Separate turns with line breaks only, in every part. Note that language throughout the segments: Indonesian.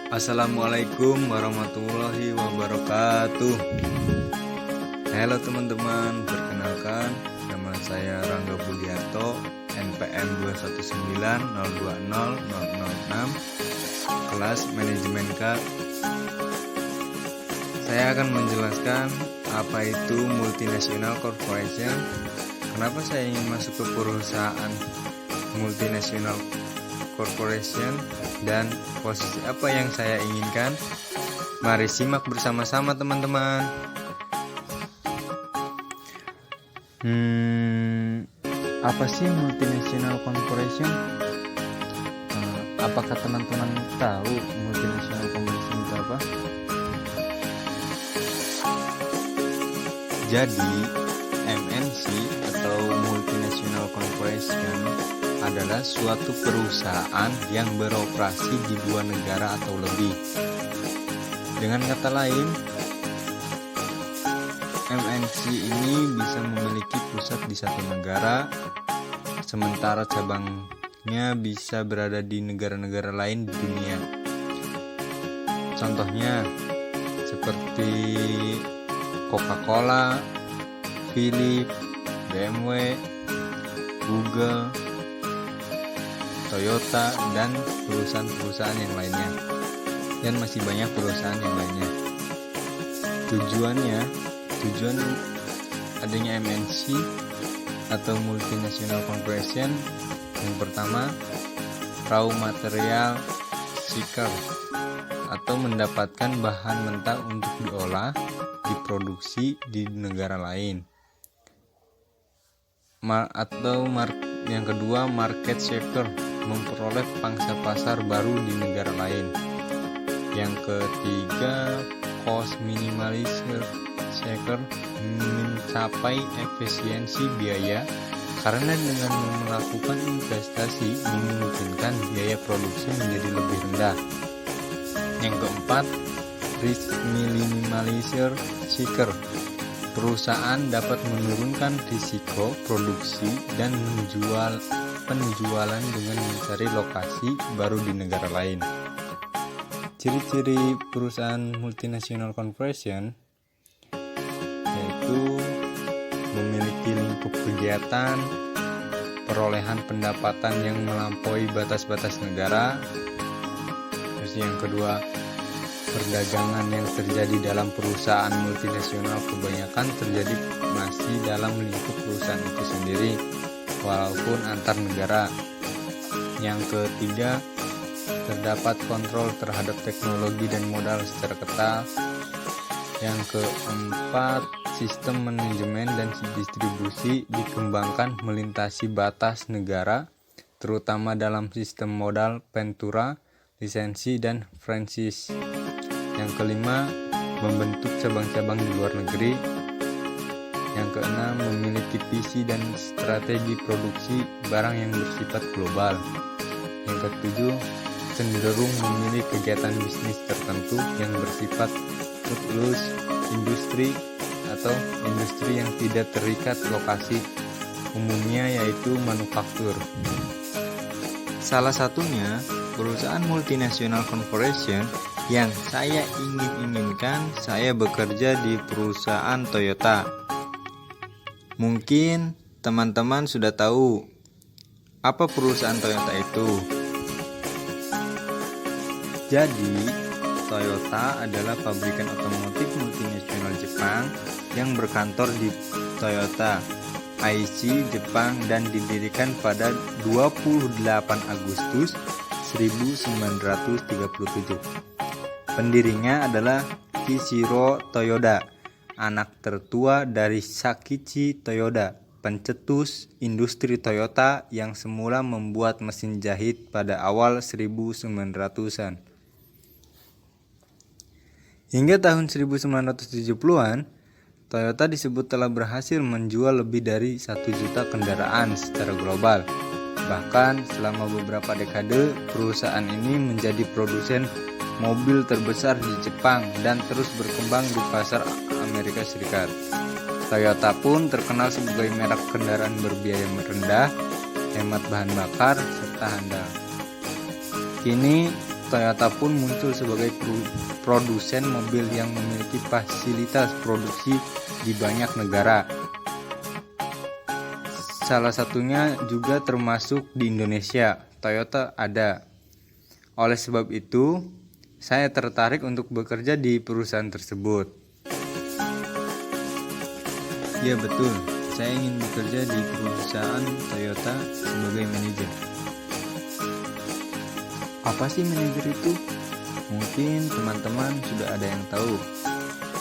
Assalamualaikum warahmatullahi wabarakatuh. Halo teman-teman, perkenalkan nama saya Rangga Budiarto, NPM 219020006, kelas Manajemen K. Saya akan menjelaskan apa itu multinational corporation, kenapa saya ingin masuk ke perusahaan multinational corporation, dan posisi apa yang saya inginkan. Mari simak bersama-sama teman-teman. Apa sih multinational corporation? Apakah teman-teman tahu multinational corporation itu apa? Jadi MNC atau multinational corporation adalah suatu perusahaan yang beroperasi di dua negara atau lebih. Dengan kata lain, MNC ini bisa memiliki pusat di satu negara, sementara cabangnya bisa berada di negara-negara lain di dunia. Contohnya seperti Coca-Cola, Philips, BMW, Google, Toyota, dan perusahaan-perusahaan yang lainnya, dan masih banyak perusahaan yang lainnya. Tujuan adanya MNC atau multinational corporation, yang pertama, raw material seeker atau mendapatkan bahan mentah untuk diolah, diproduksi di negara lain. Yang kedua, market shaker, memperoleh pangsa pasar baru di negara lain. Yang ketiga, cost minimalizer shaker, mencapai efisiensi biaya karena dengan melakukan investasi memungkinkan biaya produksi menjadi lebih rendah. Yang keempat, risk minimalizer shaker, perusahaan dapat menurunkan risiko produksi dan penjualan dengan mencari lokasi baru di negara lain. Ciri-ciri perusahaan multinational corporation yaitu memiliki lingkup kegiatan, perolehan pendapatan yang melampaui batas-batas negara. Terus yang kedua, perdagangan yang terjadi dalam perusahaan multinasional kebanyakan terjadi masih dalam lingkup perusahaan itu sendiri, walaupun antar negara. Yang ketiga, terdapat kontrol terhadap teknologi dan modal secara ketat. Yang keempat, sistem manajemen dan distribusi dikembangkan melintasi batas negara, terutama dalam sistem modal, ventura, lisensi, dan franchise. Yang kelima, membentuk cabang-cabang di luar negeri. Yang keenam, memiliki visi dan strategi produksi barang yang bersifat global. Yang ketujuh, cenderung memilih kegiatan bisnis tertentu yang bersifat food industri atau industri yang tidak terikat lokasi, umumnya yaitu manufaktur. Salah satunya perusahaan multinational corporation yang saya inginkan, saya bekerja di perusahaan Toyota. Mungkin teman-teman sudah tahu apa perusahaan Toyota itu. Jadi, Toyota adalah pabrikan otomotif multinasional Jepang yang berkantor di Toyota, Aichi, Jepang, dan didirikan pada 28 Agustus 1937. Pendirinya adalah Kishiro Toyoda, anak tertua dari Sakichi Toyoda, pencetus industri Toyota yang semula membuat mesin jahit pada awal 1900-an. Hingga tahun 1970-an, Toyota disebut telah berhasil menjual lebih dari 1 juta kendaraan secara global. Bahkan selama beberapa dekade, perusahaan ini menjadi produsen mobil terbesar di Jepang dan terus berkembang di pasar Amerika Serikat. Toyota pun terkenal sebagai merek kendaraan berbiaya rendah, hemat bahan bakar, serta handal. Kini Toyota pun muncul sebagai produsen mobil yang memiliki fasilitas produksi di banyak negara. Salah satunya juga termasuk di Indonesia, Toyota ada. Oleh sebab itu, saya tertarik untuk bekerja di perusahaan tersebut. Ya betul, saya ingin bekerja di perusahaan Toyota sebagai manajer. Apa sih manajer itu? Mungkin teman-teman sudah ada yang tahu.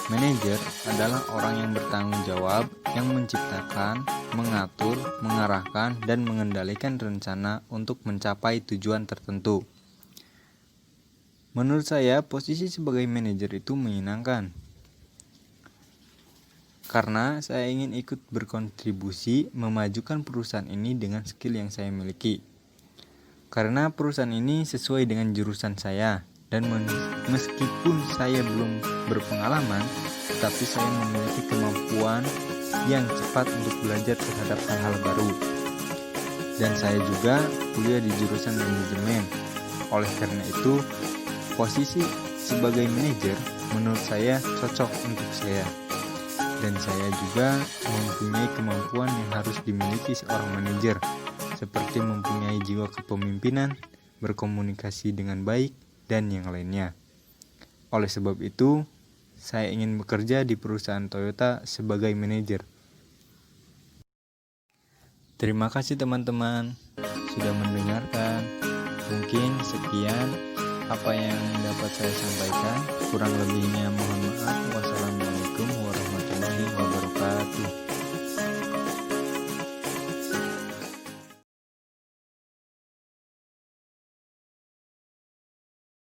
Manajer adalah orang yang bertanggung jawab, yang menciptakan, mengatur, mengarahkan, dan mengendalikan rencana untuk mencapai tujuan tertentu. Menurut saya, posisi sebagai manajer itu menyenangkan. Karena saya ingin ikut berkontribusi memajukan perusahaan ini dengan skill yang saya miliki. Karena perusahaan ini sesuai dengan jurusan saya, dan meskipun saya belum berpengalaman, tetapi saya memiliki kemampuan yang cepat untuk belajar terhadap hal-hal baru. Dan saya juga kuliah di jurusan manajemen. Oleh karena itu, posisi sebagai manajer menurut saya cocok untuk saya. Dan saya juga mempunyai kemampuan yang harus dimiliki seorang manajer, seperti mempunyai jiwa kepemimpinan, berkomunikasi dengan baik, dan yang lainnya. Oleh sebab itu, saya ingin bekerja di perusahaan Toyota sebagai manajer. Terima kasih teman-teman sudah mendengarkan. Mungkin sekian apa yang dapat saya sampaikan. Kurang lebihnya mohon maaf. Wassalamualaikum warahmatullahi wabarakatuh.